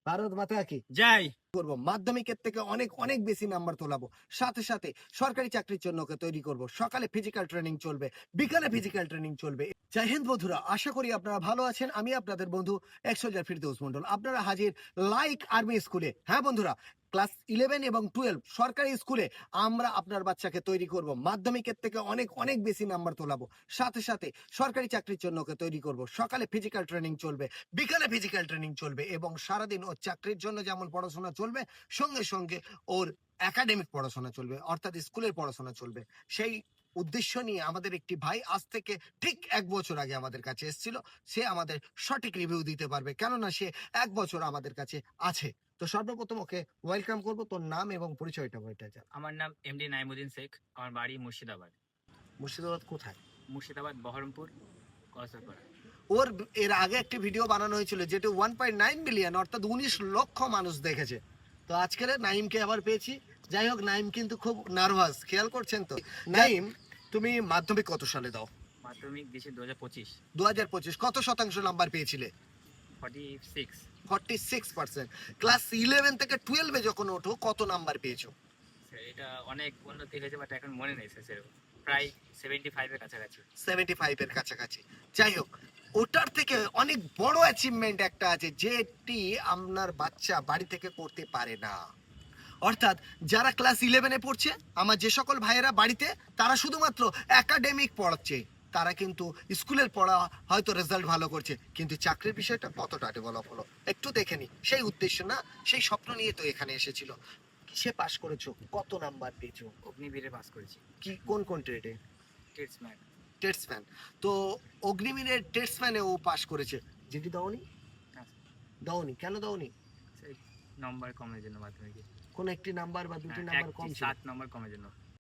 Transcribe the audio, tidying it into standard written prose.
ভারত মাতা কি যাই করব, মাধ্যমিকের থেকে অনেক অনেক বেশি নাম্বার তোলাবো, সাথে সাথে সরকারি চাকরির জন্য ওকে তৈরি করব। সকালে ফিজিক্যাল ট্রেনিং চলবে, বিকালে ফিজিক্যাল ট্রেনিং চলবে। জয় হিন্দ বন্ধুরা, আশা করি আপনারা ভালো আছেন। আমি আপনাদের বন্ধু এক্স সোলজার ফিরদৌস মন্ডল, আপনারা হাজির লাইক আর্মি স্কুলে। হ্যাঁ বন্ধুরা, ক্লাস 11 এবং 12 সরকারি স্কুলে আমরা আপনার বাচ্চাকে তৈরি করব, মাধ্যমিকের থেকে অনেক অনেক বেশি নাম্বার তোলাবো, সাথে সাথে সরকারি চাকরির জন্য ওকে তৈরি করব। সকালে ফিজিক্যাল ট্রেনিং চলবে, বিকালে ফিজিক্যাল ট্রেনিং চলবে এবং সারাদিন ওর চাকরির জন্য যেমন পড়াশোনা চলবে, সঙ্গে সঙ্গে ওর একাডেমিক পড়াশোনা চলবে, অর্থাৎ স্কুলের পড়াশোনা চলবে। সেই উদ্দেশ্য নিয়ে আমাদের একটি ভাই আজ থেকে ঠিক 1 বছর আগে আমাদের কাছে এসেছিল। সে আমাদের সঠিক রিভিউ দিতে পারবে, কেননা সে 1 বছর আমাদের কাছে আছে। তো সর্বপ্রথম ওকে ওয়েলকাম করবো। তোর নাম এবং পরিচয়টা বইটা যা। আমার নাম এমডি নাইমুদ্দিন শেখ। আমার বাড়ি মুর্শিদাবাদ। মুর্শিদাবাদ কোথায়? মুর্শিদাবাদ বহরমপুর কলসরপাড়া। ওর এর আগে একটি ভিডিও বানানো হয়েছিল যেটি 1.9 মিলিয়ন অর্থাৎ 19 লক্ষ মানুষ দেখেছে। তো আজকের নাইমকে আবার পেয়েছি। যাই হোক, নাইম কিন্তু খুব নার্ভাস, খেয়াল করছেন তো? নাইম, তুমি মাধ্যমিক কত সালে দাও? মাধ্যমিক দিয়েছি 2025। 2025 কত শতাংশ নাম্বার পেয়েছিলে? 46। 46%। ক্লাস 11 থেকে 12 যখন ওঠো কত নাম্বার পেয়েছো? এটা অনেক উন্নতি হয়েছে, বাট এখন মনে নেই স্যার। প্রায় 75 এর কাছাকাছি। 75 এর কাছাকাছি। যাই হোক, ওটার থেকে অনেক বড় অ্যাচিভমেন্ট একটা আছে যেটি আপনার বাচ্চা বাড়ি থেকে করতে পারে না। অর্থাৎ যারা ক্লাস 11-এ পড়ছে, আমার যে সকল ভাইয়েরা বাড়িতে তারা শুধুমাত্র একাডেমিক পড়াচ্ছে, তারা কিন্তু স্কুলের পড়া হয়তো রেজাল্ট ভালো করছে, কিন্তু চাকরির বিষয়টা কতটা ডেভেলপ হলো একটু দেখে নি। সেই উদ্দেশ্য না, সেই স্বপ্ন নিয়ে তো এখানে এসেছিল। কিসে পাশ করেছো, কত নাম্বার পেয়েছো? অগ্নিবীরে পাস করেছি। কি কোন ট্রেডে? টেটসম্যান। টেটসম্যান। তো অগ্নিবীরের টেটসম্যানে ও পাশ করেছে, যেটি দাওনি? দাওনি কেন দাওনি? নম্বর কমের জন্য মাধ্যমিকে। কোন একটি নাম্বার বা দুটি নাম্বার কম ছিল? 7 নম্বর কমের জন্য।